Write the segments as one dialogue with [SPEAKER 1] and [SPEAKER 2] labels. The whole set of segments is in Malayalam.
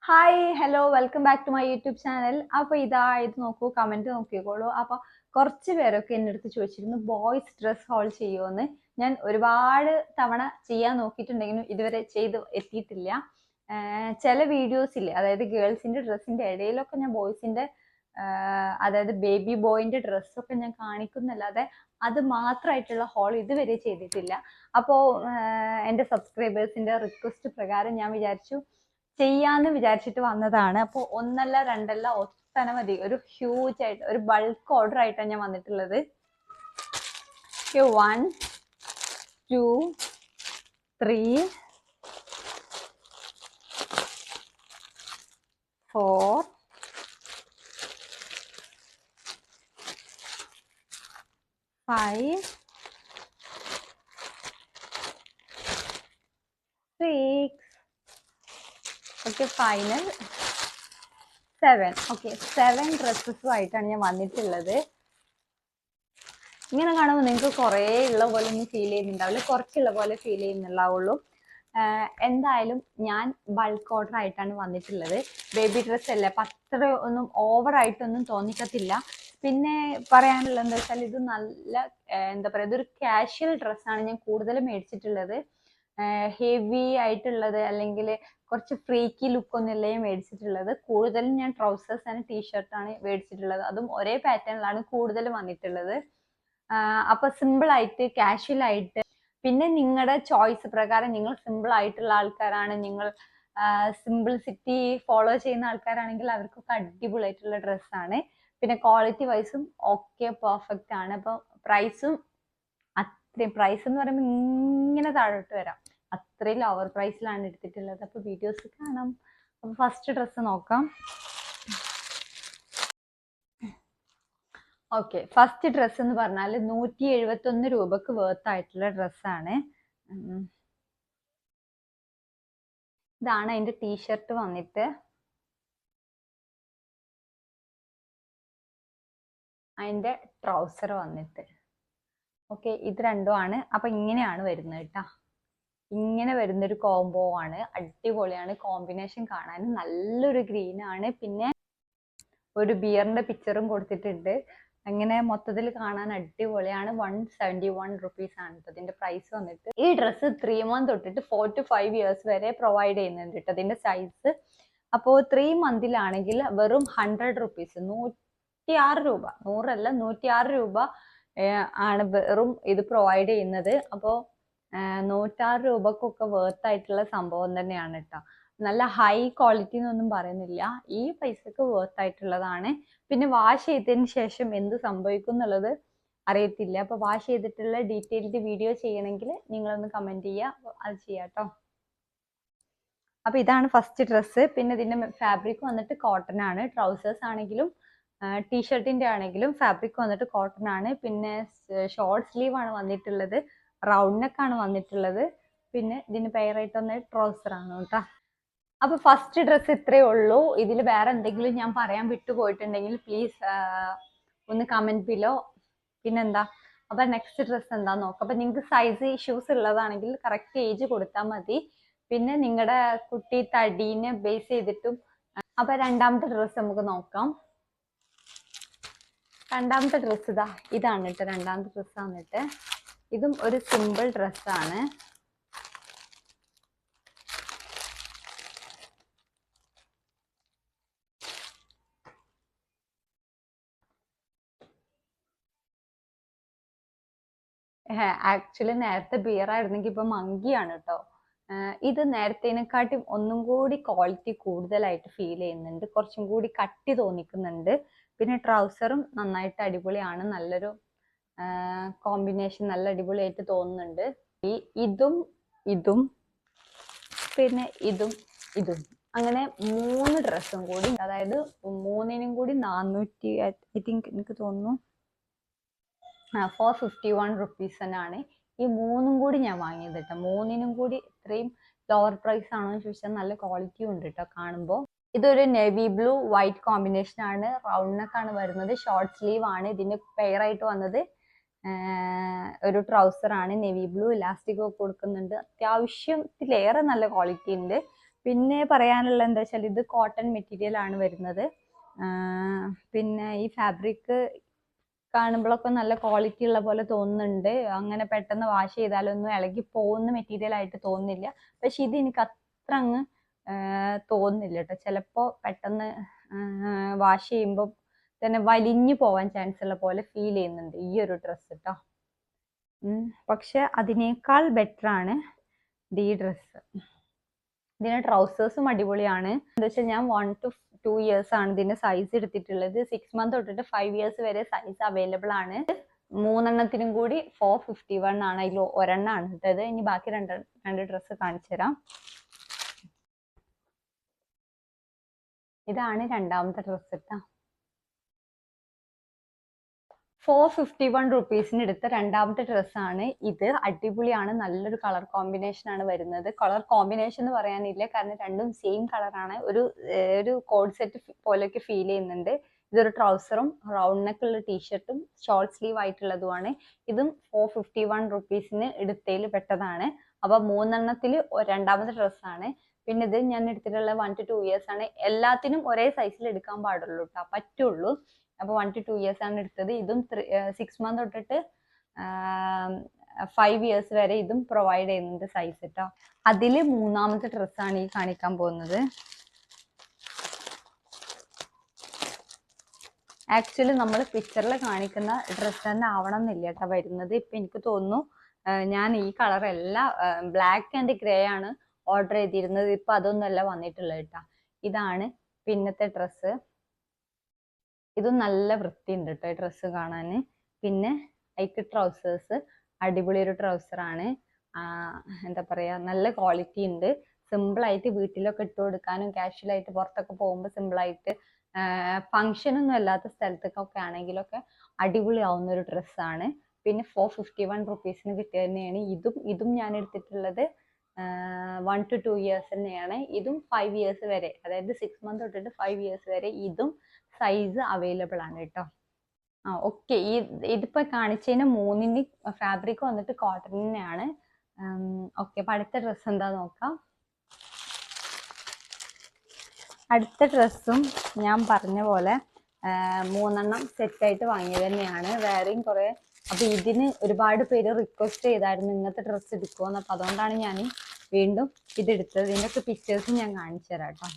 [SPEAKER 1] Hi hello welcome back to my YouTube channel. അപ്പോൾ ഇത് നോക്കൂ, കമന്റ് നോക്കിക്കോളൂ. അപ്പോൾ കുറച്ച് പേരൊക്കെ എൻ്റെ അടുത്ത് ചോദിച്ചിരുന്നു ബോയ്സ് ഡ്രസ് ഹോൾ ചെയ്യുമോയെന്ന്. ഞാൻ ഒരുപാട് തവണ ചെയ്യാൻ നോക്കിയിട്ടുണ്ടെങ്കിലും ഇതുവരെ ചെയ്ത് എത്തിയിട്ടില്ല. ചില വീഡിയോസ് ഇല്ലേ, അതായത് ഗേൾസിന്റെ ഡ്രസ്സിന്റെ ഇടയിലൊക്കെ ഞാൻ ബോയ്സിന്റെ അതായത് ബേബി ബോയിന്റെ ഡ്രസ്സൊക്കെ ഞാൻ കാണിക്കുന്നല്ലാതെ അത് മാത്രമായിട്ടുള്ള ഹോൾ ഇതുവരെ ചെയ്തിട്ടില്ല. അപ്പോൾ എൻ്റെ സബ്സ്ക്രൈബേഴ്സിന്റെ റിക്വസ്റ്റ് പ്രകാരം ഞാൻ വിചാരിച്ചു ചെയ്യാന്ന് വിചാരിച്ചിട്ട് വന്നതാണ്. അപ്പോൾ ഒന്നല്ല രണ്ടല്ല ഒട്ടനവധി ഒരു ഹ്യൂജ് ആയിട്ട് ഒരു ബൾക്ക് ഓർഡർ ആയിട്ടാണ് ഞാൻ വന്നിട്ടുള്ളത്. 1 2 3 4 5 6 ഓക്കെ, ഫൈനൽ 7. ഓക്കെ, 7 ഡ്രസ്സസുമായിട്ടാണ് ഞാൻ വന്നിട്ടുള്ളത്. ഇങ്ങനെ കാണുമ്പോൾ നിങ്ങൾക്ക് കുറേ ഉള്ള പോലെ ഒന്നും ഫീൽ ചെയ്യുന്നുണ്ടാവില്ല, കുറച്ചുള്ള പോലെ ഫീൽ ചെയ്യുന്നുണ്ടാവുള്ളൂ. എന്തായാലും ഞാൻ ബൾക്ക് ഓർഡർ ആയിട്ടാണ് വന്നിട്ടുള്ളത്. ബേബി ഡ്രസ്സ് അല്ലേ, അപ്പം അത്ര ഒന്നും ഓവറായിട്ടൊന്നും തോന്നിക്കത്തില്ല. പിന്നെ പറയാനുള്ളത് എന്താ വെച്ചാൽ ഇത് നല്ല എന്താ പറയുക, ഇതൊരു കാഷ്വൽ ഡ്രസ്സാണ് ഞാൻ കൂടുതൽ മേടിച്ചിട്ടുള്ളത്. ഹെവി ആയിട്ടുള്ളത് അല്ലെങ്കിൽ കുറച്ച് ഫ്രീക്കി ലുക്ക് ഒന്നുമല്ലേ മേടിച്ചിട്ടുള്ളത്. കൂടുതലും ഞാൻ ട്രൗസേഴ്സ് ആൻഡ് ടീഷർട്ടാണ് മേടിച്ചിട്ടുള്ളത്. അതും ഒരേ പാറ്റേണിലാണ് കൂടുതൽ വന്നിട്ടുള്ളത്. അപ്പൊ സിമ്പിൾ ആയിട്ട് കാഷ്വൽ ആയിട്ട്, പിന്നെ നിങ്ങളുടെ ചോയ്സ് പ്രകാരം നിങ്ങൾ സിമ്പിൾ ആയിട്ടുള്ള ആൾക്കാരാണ്, നിങ്ങൾ സിംപിൾസിറ്റി ഫോളോ ചെയ്യുന്ന ആൾക്കാരാണെങ്കിൽ അവർക്കൊക്കെ അടിപൊളിയായിട്ടുള്ള ഡ്രസ്സാണ്. പിന്നെ ക്വാളിറ്റി വൈസും ഒക്കെ പെർഫെക്റ്റ് ആണ്. അപ്പോൾ പ്രൈസും അത്രയും, പ്രൈസ് എന്ന് പറയുമ്പോൾ ഇങ്ങനെ താഴോട്ട് വരാം, അത്രയും ലോവർ പ്രൈസിലാണ് എടുത്തിട്ടുള്ളത്. അപ്പോൾ വീഡിയോസ് കാണാം. അപ്പോൾ ഫസ്റ്റ് ഡ്രസ്സ് നോക്കാം. ഓക്കെ, ഫസ്റ്റ് ഡ്രസ്സ് എന്ന് പറഞ്ഞാൽ 171 രൂപക്ക് വേർത്ത് ആയിട്ടുള്ള ഡ്രസ്സാണ്. ഇതാണ് അതിന്റെ ടീഷർട്ട് വന്നിട്ട്, അതിന്റെ ട്രൗസർ വന്നിട്ട്. ഓക്കെ, ഇത് രണ്ടുമാണ്. അപ്പൊ ഇങ്ങനെയാണ് വരുന്നത് കേട്ടാ. ഇങ്ങനെ വരുന്നൊരു കോംബോ ആണ്, അടിപൊളിയാണ്. കോമ്പിനേഷൻ കാണാൻ നല്ലൊരു ഗ്രീൻ ആണ്. പിന്നെ ഒരു ബിയറിന്റെ പിക്ചറും കൊടുത്തിട്ടുണ്ട്. അങ്ങനെ മൊത്തത്തിൽ കാണാൻ അടിപൊളിയാണ്. 171 റുപ്പീസ് ആണ് ഇതിന്റെ പ്രൈസ് വന്നിട്ട്. ഈ ഡ്രസ്സ് 3 month തൊട്ടിട്ട് 4 to 5 years വരെ പ്രൊവൈഡ് ചെയ്യുന്നുണ്ട് കേട്ടോ ഇതിന്റെ സൈസ്. അപ്പോൾ 3 monthലാണെങ്കിൽ വെറും 100 റുപ്പീസ്, 106 രൂപ, 100 അല്ല 106 രൂപ ആണ് വെറും ഇത് പ്രൊവൈഡ് ചെയ്യുന്നത്. അപ്പോൾ 106 രൂപക്കൊക്കെ വേർത്ത് ആയിട്ടുള്ള സംഭവം തന്നെയാണ് കേട്ടോ. നല്ല ഹൈ ക്വാളിറ്റി എന്നൊന്നും പറയുന്നില്ല, ഈ പൈസക്ക് വേർത്ത് ആയിട്ടുള്ളതാണ്. പിന്നെ വാഷ് ചെയ്തതിന് ശേഷം എന്ത് സംഭവിക്കും എന്നുള്ളത് അറിയത്തില്ല. അപ്പൊ വാഷ് ചെയ്തിട്ടുള്ള ഡീറ്റെയിൽഡ് വീഡിയോ ചെയ്യണമെങ്കിൽ നിങ്ങളൊന്ന് കമന്റ് ചെയ്യുക, അത് ചെയ്യാം കേട്ടോ. അപ്പൊ ഇതാണ് ഫസ്റ്റ് ഡ്രസ്സ്. പിന്നെ ഇതിന്റെ ഫാബ്രിക് വന്നിട്ട് കോട്ടൺ ആണ്. ട്രൗസേഴ്സ് ആണെങ്കിലും ടീഷർട്ടിന്റെ ആണെങ്കിലും ഫാബ്രിക് വന്നിട്ട് കോട്ടൺ ആണ്. പിന്നെ ഷോർട്ട് സ്ലീവ് ആണ് വന്നിട്ടുള്ളത്, റൗണ്ട് നെക്ക് ആണ് വന്നിട്ടുള്ളത്. പിന്നെ ഇതിന് പെയറായിട്ട് വന്ന ട്രൗസർ ആണ് കേട്ടോ. അപ്പൊ ഫസ്റ്റ് ഡ്രസ്സ് ഇത്രയേ ഉള്ളൂ. ഇതിൽ വേറെ എന്തെങ്കിലും ഞാൻ പറയാൻ വിട്ടുപോയിട്ടുണ്ടെങ്കിൽ പ്ലീസ് ഒന്ന് കമന്റ് ബിലോ. പിന്നെന്താ, അപ്പൊ നെക്സ്റ്റ് ഡ്രസ്സ് എന്താ നോക്കാം. അപ്പൊ നിങ്ങൾക്ക് സൈസ് ഇഷ്യൂസ് ഉള്ളതാണെങ്കിൽ കറക്റ്റ് ഏജ് കൊടുത്താൽ മതി. പിന്നെ നിങ്ങളുടെ കുട്ടി തടീനെ ബേസ് ചെയ്തിട്ടും. അപ്പൊ രണ്ടാമത്തെ ഡ്രസ്സ് നമുക്ക് നോക്കാം. രണ്ടാമത്തെ ഡ്രസ്സ് ഇതാണ് കേട്ടോ. രണ്ടാമത്തെ ഡ്രസ്സ് വന്നിട്ട് ഇതും ഒരു സിമ്പിൾ ഡ്രസ്സാണ്. ആക്ച്വലി നേരത്തെ ബിയർ ആയിരുന്നെങ്കിൽ ഇപ്പൊ മങ്കിയാണ് കേട്ടോ. ഇത് നേരത്തേനെക്കാട്ടി ഒന്നും കൂടി ക്വാളിറ്റി കൂടുതലായിട്ട് ഫീൽ ചെയ്യുന്നുണ്ട്, കുറച്ചും കൂടി കട്ടി തോന്നിക്കുന്നുണ്ട്. പിന്നെ ട്രൗസറും നന്നായിട്ട് അടിപൊളിയാണ്, നല്ലൊരു കോമ്പിനേഷൻ, നല്ല അടിപൊളിയായിട്ട് തോന്നുന്നുണ്ട്. ഇതും ഇതും പിന്നെ ഇതും ഇതും അങ്ങനെ 3 ഡ്രസ്സും കൂടി, അതായത് 3നും കൂടി 400, ഐ തിങ്ക് എനിക്ക് തോന്നുന്നു 451 റുപ്പീസ് തന്നെയാണ് ഈ 3നും കൂടി ഞാൻ വാങ്ങിയത് കേട്ടോ. 3നും കൂടി ഇത്രയും ലോവർ പ്രൈസ് ആണോ എന്ന് ചോദിച്ചാൽ നല്ല ക്വാളിറ്റി ഉണ്ട് കേട്ടോ കാണുമ്പോൾ. ഇതൊരു നേവി ബ്ലൂ വൈറ്റ് കോമ്പിനേഷൻ ആണ്, റൗണ്ട് നെക്ക് ആണ് വരുന്നത്, ഷോർട്ട് സ്ലീവ് ആണ്. ഇതിന് പെയറായിട്ട് വന്നത് ഒരു ട്രൗസർ ആണ്, നേവി ബ്ലൂ, ഇലാസ്റ്റിക് ഒക്കെ കൊടുക്കുന്നുണ്ട്. അത്യാവശ്യത്തിലേറെ നല്ല ക്വാളിറ്റി ഉണ്ട്. പിന്നെ പറയാനുള്ള എന്താ വെച്ചാൽ ഇത് കോട്ടൺ മെറ്റീരിയൽ ആണ് വരുന്നത്. പിന്നെ ഈ ഫാബ്രിക് കാണുമ്പോഴൊക്കെ നല്ല ക്വാളിറ്റി ഉള്ള പോലെ തോന്നുന്നുണ്ട്. അങ്ങനെ പെട്ടെന്ന് വാഷ് ചെയ്താലൊന്നും ഇളകി പോകുന്ന മെറ്റീരിയൽ ആയിട്ട് തോന്നുന്നില്ല. പക്ഷെ ഇത് എനിക്ക് അത്ര അങ്ങ് തോന്നുന്നില്ല കേട്ടോ. ചിലപ്പോൾ പെട്ടെന്ന് വാഷ് ചെയ്യുമ്പോൾ തന്നെ വലിഞ്ഞു പോവാൻ ചാൻസ് ഉള്ള പോലെ ഫീൽ ചെയ്യുന്നുണ്ട് ഈ ഒരു ഡ്രസ്സ് കേട്ടോ. പക്ഷെ അതിനേക്കാൾ ബെറ്റർ ആണ് ഈ ഡ്രസ്സ്. ഇതിന് ട്രൗസേഴ്സും അടിപൊളിയാണ്. എന്താ വെച്ചാൽ ഞാൻ 1 to 2 years ആണ് ഇതിന്റെ സൈസ് എടുത്തിട്ടുള്ളത്. 6 months തൊട്ടിട്ട് 5 years വരെ സൈസ് അവൈലബിൾ ആണ്. 3 കൂടി 451 ആണ്. അതിൽ ഒരെണ്ണമാണ് ഇട്ടത്. ഇനി ബാക്കി രണ്ട് ഡ്രസ്സ് കാണിച്ചു തരാം. ഇതാണ് രണ്ടാമത്തെ ഡ്രസ്സ് കേട്ടോ. 451 റുപ്പീസിന് എടുത്ത രണ്ടാമത്തെ ഡ്രസ്സാണ് ഇത്. അടിപൊളിയാണ്. നല്ലൊരു കളർ കോമ്പിനേഷൻ ആണ് വരുന്നത്. കളർ കോമ്പിനേഷൻ എന്ന് പറയാനില്ല, കാരണം രണ്ടും സെയിം കളറാണ്. ഒരു കോഡ് സെറ്റ് പോലെയൊക്കെ ഫീൽ ചെയ്യുന്നുണ്ട്. ഇതൊരു ട്രൗസറും റൗണ്ട് നെക്ക് ഉള്ള ടീഷർട്ടും ഷോർട്ട് സ്ലീവ് ആയിട്ടുള്ളതുമാണ്. ഇതും 451 റുപ്പീസിന് എടുത്തതിൽ പെട്ടതാണ്. അപ്പൊ 3 രണ്ടാമത്തെ ഡ്രസ്സാണ്. പിന്നെ ഇത് ഞാൻ എടുത്തിട്ടുള്ള 1 to 2 years ആണ്. എല്ലാത്തിനും ഒരേ സൈസിൽ എടുക്കാൻ പാടുള്ളൂ കേട്ടോ, പറ്റുള്ളൂ. അപ്പോൾ 1 to 2 years ആണ് എടുത്തത്. ഇതും 6 months തൊട്ടിട്ട് 5 years വരെ ഇതും പ്രൊവൈഡ് ചെയ്യുന്നുണ്ട് സൈസ് കേട്ടോ. അതിൽ മൂന്നാമത്തെ ഡ്രസ്സാണ് ഈ കാണിക്കാൻ പോകുന്നത്. ആക്ച്വലി നമ്മൾ പിക്ചറിൽ കാണിക്കുന്ന ഡ്രസ്സ് തന്നെ ആവണം എന്നില്ല കേട്ടോ വരുന്നത്. ഇപ്പൊ എനിക്ക് തോന്നുന്നു ഞാൻ ഈ കളർ എല്ലാം ബ്ലാക്ക് ആൻഡ് ഗ്രേ ആണ് ഓർഡർ ചെയ്തിരുന്നത്. ഇപ്പൊ അതൊന്നുമല്ല വന്നിട്ടുള്ളത് കേട്ടോ. ഇതാണ് പിന്നത്തെ ഡ്രസ്സ്. ഇതും നല്ല വൃത്തിയുണ്ട് കേട്ടോ ഈ ഡ്രസ്സ് കാണാൻ. പിന്നെ അതിക്ക് ട്രൗസേഴ്സ് അടിപൊളി ഒരു ട്രൗസറാണ്. എന്താ പറയാ, നല്ല ക്വാളിറ്റി ഉണ്ട്. സിമ്പിളായിട്ട് വീട്ടിലൊക്കെ ഇട്ട് കൊടുക്കാനും കാഷ്വലായിട്ട് പുറത്തൊക്കെ പോകുമ്പോൾ സിമ്പിളായിട്ട് ഫങ്ഷനൊന്നും അല്ലാത്ത സ്ഥലത്തേക്കൊക്കെ ആണെങ്കിലൊക്കെ അടിപൊളിയാവുന്ന ഒരു ഡ്രസ്സാണ്. പിന്നെ 451 റുപ്പീസിന് കിട്ടിയ തന്നെയാണ് ഇതും ഞാൻ എടുത്തിട്ടുള്ളത് 1 to 2 years തന്നെയാണ്. ഇതും 5 years വരെ, അതായത് 6 months തൊട്ടിട്ട് 5 years വരെ ഇതും സൈസ് അവൈലബിൾ ആണ് കേട്ടോ. ഓക്കെ. ഇതിപ്പോ കാണിച്ചതിന് 3 ഫാബ്രിക് വന്നിട്ട് കോട്ടൺ തന്നെയാണ്. ഓക്കെ. അപ്പൊ അടുത്ത ഡ്രസ്സ് എന്താ നോക്കാം. അടുത്ത ഡ്രസ്സും ഞാൻ പറഞ്ഞ പോലെ 3 സെറ്റായിട്ട് വാങ്ങിയത് തന്നെയാണ്. വേറെയും കുറെ. അപ്പൊ ഇതിന് ഒരുപാട് പേര് റിക്വസ്റ്റ് ചെയ്തായിരുന്നു ഇങ്ങനത്തെ ഡ്രസ്സ് എടുക്കുമെന്ന്. അപ്പൊ അതുകൊണ്ടാണ് ഞാൻ വീണ്ടും ഇതെടുത്തത്. ഇതിൻ്റെയൊക്കെ പിക്ചേഴ്സ് ഞാൻ കാണിച്ചു തരാം കേട്ടോ.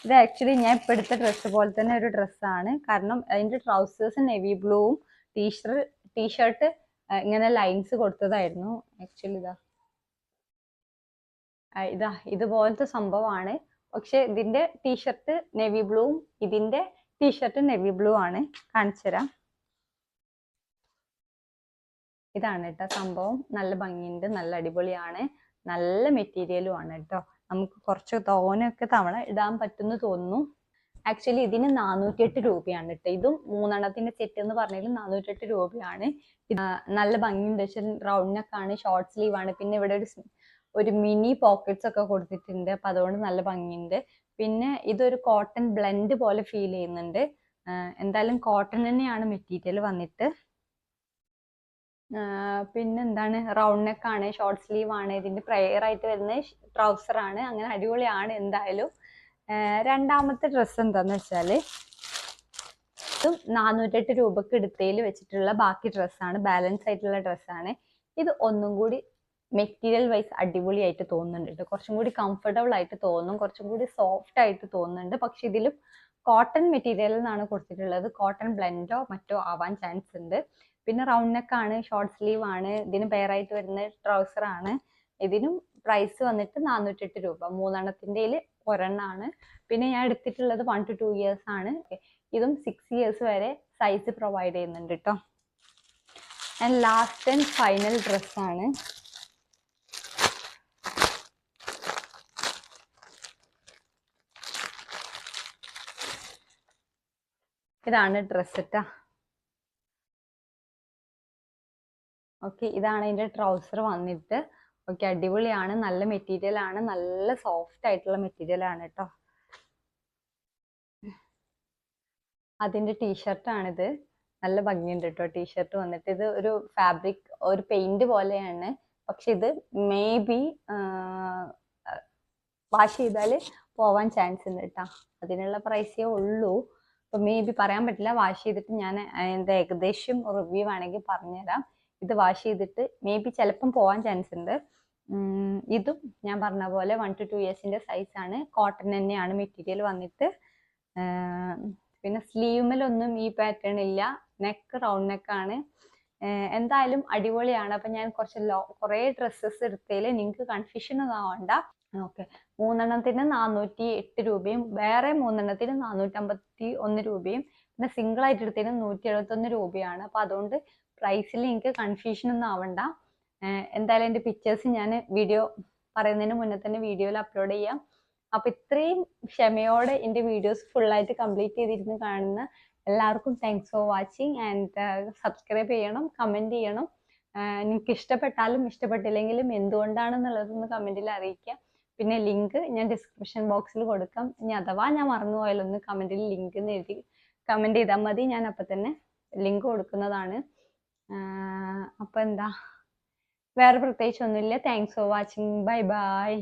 [SPEAKER 1] ഇത് ആക്ച്വലി ഞാൻ ഇപ്പം എടുത്ത ഡ്രസ്സ് പോലെ തന്നെ ഒരു ഡ്രസ്സാണ്. കാരണം അതിൻ്റെ ട്രൗസേഴ്സ് നെവി ബ്ലൂവും ടീഷർട്ട് ഇങ്ങനെ ലൈൻസ് കൊടുത്തതായിരുന്നു. ആക്ച്വലി ഇതുപോലത്തെ സംഭവമാണ്. പക്ഷെ ഇതിന്റെ ടീഷർട്ട് നെവി ബ്ലൂവും ഇതിന്റെ ടീഷർട്ട് നെവി ബ്ലൂ ആണ്. കാണിച്ചു തരാം. ഇതാണ് കേട്ടോ സംഭവം. നല്ല ഭംഗിയുണ്ട്, നല്ല അടിപൊളിയാണ്, നല്ല മെറ്റീരിയലും ആണ് കേട്ടോ. നമുക്ക് കുറച്ച് തോനൊക്കെ തവണ ഇടാൻ പറ്റുമെന്ന് തോന്നുന്നു. ആക്ച്വലി ഇതിന് 408 രൂപയാണ് കേട്ടോ. ഇതും 3 സെറ്റ് എന്ന് പറഞ്ഞാലും 408 രൂപയാണ്. നല്ല ഭംഗിയുണ്ട്. റൗണ്ട് നെക്ക് ആണ്, ഷോർട്ട് സ്ലീവ് ആണ്. പിന്നെ ഇവിടെ ഒരു മിനി പോക്കറ്റ്സ് ഒക്കെ കൊടുത്തിട്ടുണ്ട്. അപ്പൊ അതുകൊണ്ട് നല്ല ഭംഗിയുണ്ട്. പിന്നെ ഇതൊരു കോട്ടൺ ബ്ലെൻഡ് പോലെ ഫീൽ ചെയ്യുന്നുണ്ട്. എന്തായാലും കോട്ടൺ തന്നെയാണ് മെറ്റീരിയൽ വന്നിട്ട്. പിന്നെ എന്താണ്, റൗണ്ട് നെക്ക് ആണ്, ഷോർട്ട് സ്ലീവ് ആണ്. ഇതിന്റെ പ്രയർ ആയിട്ട് വരുന്ന ട്രൗസർ ആണ്. അങ്ങനെ അടിപൊളിയാണ് എന്തായാലും. രണ്ടാമത്തെ ഡ്രസ്സ് എന്താന്ന് വെച്ചാല് ഇതും 408 രൂപക്ക് എടുത്തതിൽ വെച്ചിട്ടുള്ള ബാക്കി ഡ്രസ്സാണ്. ബാലൻസ് ആയിട്ടുള്ള ഡ്രസ്സാണ്. ഇത് ഒന്നും കൂടി മെറ്റീരിയൽ വൈസ് അടിപൊളിയായിട്ട് തോന്നുന്നുണ്ട് കേട്ടോ. കുറച്ചും കൂടി കംഫർട്ടബിൾ ആയിട്ട് തോന്നും, കുറച്ചും കൂടി സോഫ്റ്റ് ആയിട്ട് തോന്നുന്നുണ്ട്. പക്ഷെ ഇതിലും കോട്ടൺ മെറ്റീരിയൽ എന്നാണ് കൊടുത്തിട്ടുള്ളത്. കോട്ടൺ ബ്ലെൻഡോ മറ്റോ ആവാൻ ചാൻസ് ഉണ്ട്. പിന്നെ റൗണ്ട് നെക്ക് ആണ്, ഷോർട്ട് സ്ലീവ് ആണ്. ഇതിന് പെയറായിട്ട് വരുന്ന ട്രൗസർ ആണ്. ഇതിനും പ്രൈസ് വന്നിട്ട് 408 രൂപ. 3 ഒരെണ്ണാണ്. പിന്നെ ഞാൻ എടുത്തിട്ടുള്ളത് 1 to 2 years ആണ്. ഇതും 6 years വരെ സൈസ് പ്രൊവൈഡ് ചെയ്യുന്നുണ്ട് കേട്ടോ. ആൻഡ് ലാസ്റ്റ് ആൻഡ് ഫൈനൽ ഡ്രസ്സാണ്. ഇതാണ് ഡ്രസ്സ് കേട്ടോ. ഓക്കെ. ഇതാണ് ഇതിന്റെ ട്രൗസർ വന്നിട്ട്. ഓക്കെ. അടിപൊളിയാണ്, നല്ല മെറ്റീരിയൽ ആണ്, നല്ല സോഫ്റ്റ് ആയിട്ടുള്ള മെറ്റീരിയൽ ആണ് കേട്ടോ. അതിന്റെ ടീഷർട്ടാണിത്. നല്ല ഭംഗിയുണ്ട് കേട്ടോ ടീഷർട്ട് വന്നിട്ട്. ഇത് ഒരു ഫാബ്രിക്, ഒരു പെയിന്റ് പോലെയാണ് പക്ഷെ ഇത് മേ ബി വാഷ് ചെയ്താൽ പോവാൻ ചാൻസ് ഉണ്ട് കേട്ടോ. അതിനുള്ള പ്രൈസേ ഉള്ളൂ. അപ്പോൾ മേ ബി പറയാൻ പറ്റില്ല. വാഷ് ചെയ്തിട്ട് ഞാൻ എൻ്റെ ഏകദേശം റിവ്യൂ വേണമെങ്കിൽ പറഞ്ഞുതരാം. ഇത് വാഷ് ചെയ്തിട്ട് മേ ബി ചിലപ്പം പോവാൻ ചാൻസ് ഉണ്ട്. ഇതും ഞാൻ പറഞ്ഞ പോലെ 1 to 2 ഇയേഴ്സിൻ്റെ സൈസാണ്. കോട്ടൺ തന്നെയാണ് മെറ്റീരിയൽ വന്നിട്ട്. പിന്നെ സ്ലീവിലൊന്നും ഈ പാറ്റേൺ ഇല്ല. നെക്ക് റൗണ്ട് നെക്കാണ്. എന്തായാലും അടിപൊളിയാണ്. അപ്പം ഞാൻ കുറേ ഡ്രസ്സസ് എടുത്തതിൽ നിങ്ങൾക്ക് കൺഫ്യൂഷൻ ഒന്നും ആവണ്ട. ഓക്കെ, 3 408 രൂപയും വേറെ 3 451 രൂപയും പിന്നെ സിംഗിൾ ആയിട്ട് എടുത്തതിന് 171 രൂപയാണ്. അപ്പം അതുകൊണ്ട് പ്രൈസിൽ എനിക്ക് കൺഫ്യൂഷൻ ഒന്നും ആവണ്ട. എന്തായാലും എൻ്റെ പിക്ചേഴ്സ് ഞാൻ വീഡിയോ പറയുന്നതിന് മുന്നേ തന്നെ വീഡിയോയിൽ അപ്ലോഡ് ചെയ്യാം. അപ്പം ഇത്രയും ക്ഷമയോടെ എൻ്റെ വീഡിയോസ് ഫുള്ളായിട്ട് കംപ്ലീറ്റ് ചെയ്തിരുന്ന് കാണുന്ന എല്ലാവർക്കും thanks for watching. And subscribe ചെയ്യണം, കമൻറ്റ് ചെയ്യണം. നിങ്ങൾക്ക് ഇഷ്ടപ്പെട്ടാലും ഇഷ്ടപ്പെട്ടില്ലെങ്കിലും എന്തുകൊണ്ടാണെന്നുള്ളതൊന്ന് കമൻറ്റിൽ അറിയിക്കുക. പിന്നെ ലിങ്ക് ഞാൻ ഡിസ്ക്രിപ്ഷൻ ബോക്സിൽ കൊടുക്കാം. ഇനി അഥവാ ഞാൻ മറന്നുപോയാലൊന്ന് കമൻറ്റിൽ ലിങ്ക് എന്ന് എഴുതി കമൻറ്റ് ചെയ്താൽ മതി. ഞാൻ അപ്പം തന്നെ ലിങ്ക് കൊടുക്കുന്നതാണ്. അപ്പം എന്താ, വേറെ പ്രത്യേകിച്ചൊന്നുമില്ല. Thanks for watching. Bye bye.